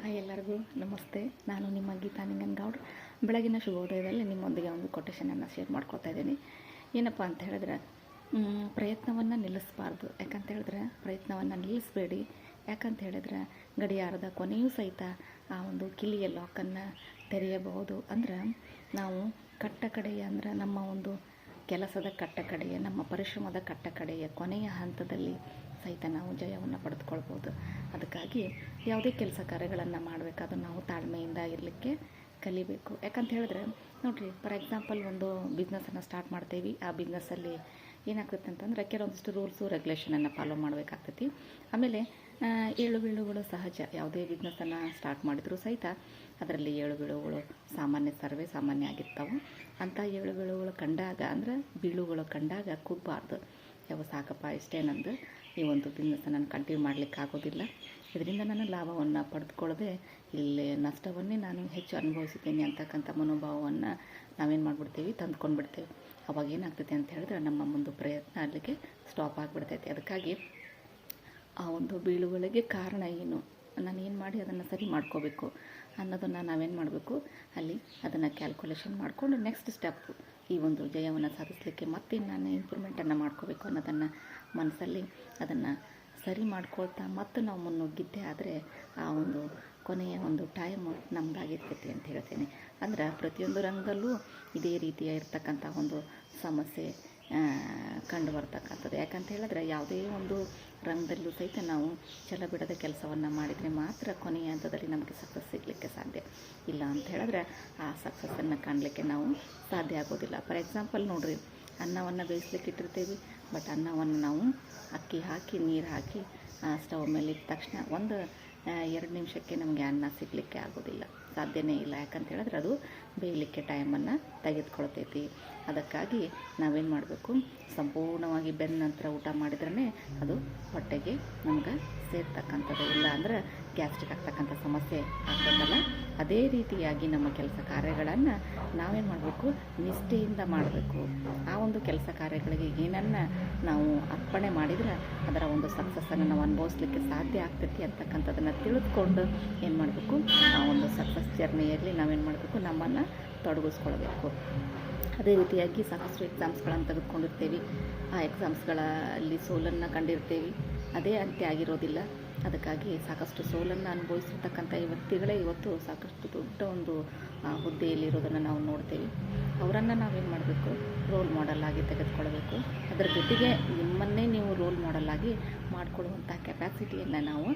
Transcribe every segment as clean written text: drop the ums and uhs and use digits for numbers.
Hi ಎಲ್ಲರಿಗೂ ನಮಸ್ತೆ. ನಾನು ನಿಮ್ಮ ಗೀತಾ ನಿಂಗನಗೌಡ್ರು. ಬೆಳಗಿನ ಶುಭೋದಯದಲ್ಲಿ ನಿಮ್ಮೊಂದಿಗೆ ಒಂದು ಕೊಟೇಶನನ್ನು ಶೇರ್ ಮಾಡ್ಕೊತಾ ಇದ್ದೀನಿ. ಏನಪ್ಪ ಅಂತ ಹೇಳಿದ್ರೆ, ಪ್ರಯತ್ನವನ್ನು ನಿಲ್ಲಿಸಬಾರ್ದು. ಯಾಕಂತ ಹೇಳಿದ್ರೆ ಪ್ರಯತ್ನವನ್ನು ನಿಲ್ಲಿಸಬೇಡಿ. ಯಾಕಂತ ಹೇಳಿದ್ರೆ ಗಡಿಯಾರದ ಕೊನೆಯೂ ಸಹಿತ ಆ ಒಂದು ಕಿಲಿಯ ಲಾಕನ್ನು ತೆರೆಯಬಹುದು. ಅಂದ್ರೆ ನಾವು ಕಟ್ಟಕಡೆಯ ಅಂದರೆ ನಮ್ಮ ಒಂದು ಕೆಲಸದ ಕಟ್ಟಕಡೆಯ, ನಮ್ಮ ಪರಿಶ್ರಮದ ಕಟ್ಟಕಡೆಯ ಕೊನೆಯ ಹಂತದಲ್ಲಿ ಸಹಿತ ನಾವು ಜಯವನ್ನು ಪಡೆದುಕೊಳ್ಬೋದು. ಅದಕ್ಕಾಗಿ ಯಾವುದೇ ಕೆಲಸ ಕಾರ್ಯಗಳನ್ನು ಮಾಡಬೇಕಾದ್ರೂ ನಾವು ತಾಳ್ಮೆಯಿಂದ ಇರಲಿಕ್ಕೆ ಕಲಿಬೇಕು. ಯಾಕಂತ ಹೇಳಿದ್ರೆ ನೋಡಿರಿ, ಫಾರ್ ಎಕ್ಸಾಂಪಲ್ ಒಂದು ಬಿಸ್ನೆಸ್ಸನ್ನು ಸ್ಟಾರ್ಟ್ ಮಾಡ್ತೀವಿ. ಆ ಬಿಸ್ನೆಸ್ಸಲ್ಲಿ ಏನಾಗ್ತೈತೆ ಅಂತಂದರೆ ಕೆಲವೊಂದಿಷ್ಟು ರೂಲ್ಸು ರೆಗ್ಯುಲೇಷನನ್ನು ಫಾಲೋ ಮಾಡಬೇಕಾಗ್ತೈತಿ. ಆಮೇಲೆ ಏಳು ಬೀಳುಗಳು ಸಹಜ. ಯಾವುದೇ ಬಿಸ್ನೆಸ್ಸನ್ನು ಸ್ಟಾರ್ಟ್ ಮಾಡಿದರೂ ಸಹಿತ ಅದರಲ್ಲಿ ಏಳು ಬೀಳುಗಳು ಸರ್ವೇ ಸಾಮಾನ್ಯ ಆಗಿರ್ತಾವೆ. ಅಂಥ ಏಳು ಬೀಳುಗಳು ಕಂಡಾಗ, ಅಂದರೆ ಬೀಳುಗಳು ಕಂಡಾಗ ಕುಗ್ಬಾರ್ದು. ಯಾವ ಸಾಕಪ್ಪ ಇಷ್ಟೇ ನಂದು, ಈ ಒಂದು ಬಿಸ್ನೆಸ್ಸನ್ನು ನಾನು ಕಂಟಿನ್ಯೂ ಮಾಡಲಿಕ್ಕೆ ಆಗೋದಿಲ್ಲ, ಇದರಿಂದ ನಾನು ಲಾಭವನ್ನು ಪಡೆದುಕೊಳ್ಳದೆ ಇಲ್ಲಿ ನಷ್ಟವನ್ನೇ ನಾನು ಹೆಚ್ಚು ಅನುಭವಿಸಿದ್ದೇನೆ ಅಂತಕ್ಕಂಥ ಮನೋಭಾವವನ್ನು ನಾವೇನು ಮಾಡಿಬಿಡ್ತೀವಿ, ತಂದುಕೊಂಡ್ಬಿಡ್ತೇವೆ. ಅವಾಗ ಏನಾಗ್ತೈತೆ ಅಂತ ಹೇಳಿದ್ರೆ ನಮ್ಮ ಮುಂದೆ ಪ್ರಯತ್ನ ಅಲ್ಲಿಗೆ ಸ್ಟಾಪ್ ಆಗಿಬಿಡ್ತೈತೆ. ಅದಕ್ಕಾಗಿ ಆ ಒಂದು ಬೀಳುಗಳಿಗೆ ಕಾರಣ ಏನು, ನಾನು ಏನು ಮಾಡಿ ಅದನ್ನು ಸರಿ ಮಾಡ್ಕೋಬೇಕು ಅನ್ನೋದನ್ನು ನಾವೇನು ಮಾಡಬೇಕು, ಅಲ್ಲಿ ಅದನ್ನು ಕ್ಯಾಲ್ಕುಲೇಷನ್ ಮಾಡಿಕೊಂಡು ನೆಕ್ಸ್ಟ್ ಸ್ಟೆಪ್ಪು ಈ ಒಂದು ಜಯವನ್ನು ಸಾಧಿಸಲಿಕ್ಕೆ ಮತ್ತೆ ನಾನು ಇಂಪ್ರೂವ್ಮೆಂಟನ್ನು ಮಾಡ್ಕೋಬೇಕು ಅನ್ನೋದನ್ನು ಮನಸ್ಸಲ್ಲಿ ಅದನ್ನು ಸರಿ ಮಾಡ್ಕೊಳ್ತಾ ಮತ್ತು ನಾವು ಮುನ್ನುಗ್ಗಿದ್ದೆ ಆದರೆ ಆ ಒಂದು ಕೊನೆಯ ಒಂದು ಟೈಮು ನಮ್ಮದಾಗಿರ್ತೈತಿ ಅಂತ ಹೇಳ್ತೇನೆ. ಅಂದ್ರೆ ಪ್ರತಿಯೊಂದು ರಂಗದಲ್ಲೂ ಇದೇ ರೀತಿಯ ಇರ್ತಕ್ಕಂಥ ಒಂದು ಸಮಸ್ಯೆ ಕಂಡು ಬರ್ತಕ್ಕಂಥದ್ದು. ಯಾಕಂತ ಹೇಳಿದ್ರೆ ಯಾವುದೇ ಒಂದು ರಂಗದಲ್ಲೂ ಸಹಿತ ನಾವು ಛಲ ಬಿಡದ ಕೆಲಸವನ್ನು ಮಾಡಿದರೆ ಮಾತ್ರ ಕೊನೆಯ ಹಂತದಲ್ಲಿ ನಮಗೆ ಸಕ್ಸಸ್ ಸಿಗಲಿಕ್ಕೆ ಸಾಧ್ಯ. ಇಲ್ಲ ಅಂತ ಹೇಳಿದ್ರೆ ಆ ಸಕ್ಸಸ್ಸನ್ನು ಕಾಣಲಿಕ್ಕೆ ನಾವು ಸಾಧ್ಯ ಆಗೋದಿಲ್ಲ. ಫಾರ್ ಎಕ್ಸಾಂಪಲ್ ನೋಡಿರಿ, ಅನ್ನವನ್ನು ಬೇಯಿಸ್ಲಿಕ್ಕೆ ಇಟ್ಟಿರ್ತೀವಿ. ಬಟ್ ಅನ್ನವನ್ನು ನಾವು ಅಕ್ಕಿ ಹಾಕಿ ನೀರು ಹಾಕಿ ಸ್ಟವ್ ಮೇಲೆ ಇಟ್ಟ ತಕ್ಷಣ 1-2 ನಿಮಿಷಕ್ಕೆ ನಮಗೆ ಅನ್ನ ಸಿಗಲಿಕ್ಕೆ ಆಗೋದಿಲ್ಲ, ಸಾಧ್ಯನೇ ಇಲ್ಲ. ಯಾಕಂತ ಹೇಳಿದ್ರೆ ಅದು ಬೇಯಲಿಕ್ಕೆ ಟೈಮನ್ನು ತೆಗೆದುಕೊಳ್ತೈತಿ. ಅದಕ್ಕಾಗಿ ನಾವೇನು ಮಾಡಬೇಕು, ಸಂಪೂರ್ಣವಾಗಿ ಬೆಂದ ನಂತರ ಊಟ ಮಾಡಿದ್ರೇ ಅದು ಹೊಟ್ಟೆಗೆ ನಮ್ಗೆ ಸೇರ್ತಕ್ಕಂಥದ್ದು. ಇಲ್ಲ ಅಂದರೆ ಗ್ಯಾಸ್ಟ್ರಿಕ್ ಆಗ್ತಕ್ಕಂಥ ಸಮಸ್ಯೆ ಆಗ್ತದಲ್ಲ. ಅದೇ ರೀತಿಯಾಗಿ ನಮ್ಮ ಕೆಲಸ ಕಾರ್ಯಗಳನ್ನು ನಾವೇನು ಮಾಡಬೇಕು, ನಿಷ್ಠೆಯಿಂದ ಮಾಡಬೇಕು. ಆ ಒಂದು ಕೆಲಸ ಕಾರ್ಯಗಳಿಗೆ ಏನನ್ನು ನಾವು ಅರ್ಪಣೆ ಮಾಡಿದರೆ ಅದರ ಒಂದು ಸಕ್ಸಸ್ಸನ್ನು ನಾವು ಅನುಭವಿಸ್ಲಿಕ್ಕೆ ಸಾಧ್ಯ ಆಗ್ತೈತಿ ಅಂತಕ್ಕಂಥದ್ದನ್ನು ತಿಳಿದುಕೊಂಡು ಏನು ಮಾಡಬೇಕು, ಆ ಒಂದು ಸಕ್ಸಸ್ ಜರ್ನಿಯಲ್ಲಿ ನಾವೇನು ಮಾಡಬೇಕು, ನಮ್ಮನ್ನು ತೊಡಗಿಸ್ಕೊಳ್ಬೇಕು. ಅದೇ ರೀತಿಯಾಗಿ ಸಾಕಷ್ಟು ಎಕ್ಸಾಮ್ಸ್ಗಳನ್ನು ತೆಗೆದುಕೊಂಡಿರ್ತೀವಿ. ಆ ಎಕ್ಸಾಮ್ಸ್ಗಳಲ್ಲಿ ಸೋಲನ್ನು ಕಂಡಿರ್ತೀವಿ. ಅದೇ ಅಂತ್ಯ ಆಗಿರೋದಿಲ್ಲ. ಅದಕ್ಕಾಗಿ ಸಾಕಷ್ಟು ಸೋಲನ್ನು ಅನುಭವಿಸಿರ್ತಕ್ಕಂಥ ಈ ವ್ಯಕ್ತಿಗಳೇ ಇವತ್ತು ಸಾಕಷ್ಟು ದೊಡ್ಡ ಒಂದು ಹುದ್ದೆಯಲ್ಲಿರೋದನ್ನು ನಾವು ನೋಡ್ತೇವೆ. ಅವರನ್ನು ನಾವೇನು ಮಾಡಬೇಕು, ರೋಲ್ ಮಾಡೆಲ್ ಆಗಿ ತೆಗೆದುಕೊಳ್ಬೇಕು. ಅದರ ಜೊತೆಗೆ ನಿಮ್ಮನ್ನೇ ನೀವು ರೋಲ್ ಮಾಡೆಲ್ ಆಗಿ ಮಾಡಿಕೊಳ್ಳುವಂಥ ಕೆಪಾಸಿಟಿಯನ್ನು ನಾವು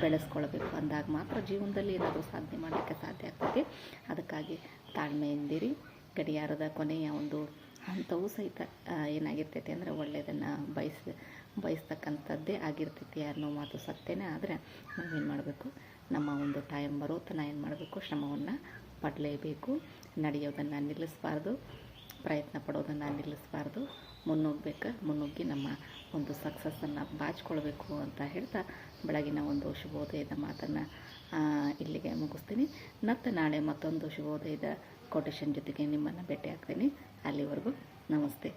ಬೆಳೆಸ್ಕೊಳ್ಬೇಕು. ಅಂದಾಗ ಮಾತ್ರ ಜೀವನದಲ್ಲಿ ಏನಾದರೂ ಸಾಧನೆ ಮಾಡಲಿಕ್ಕೆ ಸಾಧ್ಯ ಆಗ್ತದೆ. ಅದಕ್ಕಾಗಿ ತಾಳ್ಮೆಯಿಂದಿರಿ. ಗಡಿಯಾರದ ಕೊನೆಯ ಒಂದು ಹಂತವೂ ಸಹಿತ ಏನಾಗಿರ್ತೈತಿ ಅಂದರೆ ಒಳ್ಳೆಯದನ್ನು ಬಯಸ್ತಕ್ಕಂಥದ್ದೇ ಆಗಿರ್ತೈತಿ ಅನ್ನೋ ಮಾತು ಸತ್ಯನೇ. ಆದರೆ ನಾವೇನು ಮಾಡಬೇಕು, ನಮ್ಮ ಒಂದು ಟೈಮ್ ಬರೋ ತನಕ ಏನು ಮಾಡಬೇಕು, ಶ್ರಮವನ್ನು ಪಡಲೇಬೇಕು. ನಡೆಯೋದನ್ನು ನಿಲ್ಲಿಸಬಾರ್ದು, ಪ್ರಯತ್ನ ಪಡೋದನ್ನು ನಿಲ್ಲಿಸಬಾರ್ದು. ಮುನ್ನುಗ್ಗಿ ನಮ್ಮ ಒಂದು ಸಕ್ಸಸ್ಸನ್ನು ಬಾಚಿಕೊಳ್ಬೇಕು ಅಂತ ಹೇಳ್ತಾ ಬೆಳಗಿನ ಒಂದು ಶುಭೋದಯದ ಮಾತನ್ನು ಇಲ್ಲಿಗೆ ಮುಗಿಸ್ತೀನಿ. ಮತ್ತೆ ನಾಳೆ ಮತ್ತೊಂದು ಶುಭೋದಯದ ಕೊಟೇಶನ್ ಜೊತೆಗೆ ನಿಮ್ಮನ್ನು ಭೇಟಿ ಆಗ್ತೀನಿ. ಅಲ್ಲಿವರೆಗೂ ನಮಸ್ತೆ.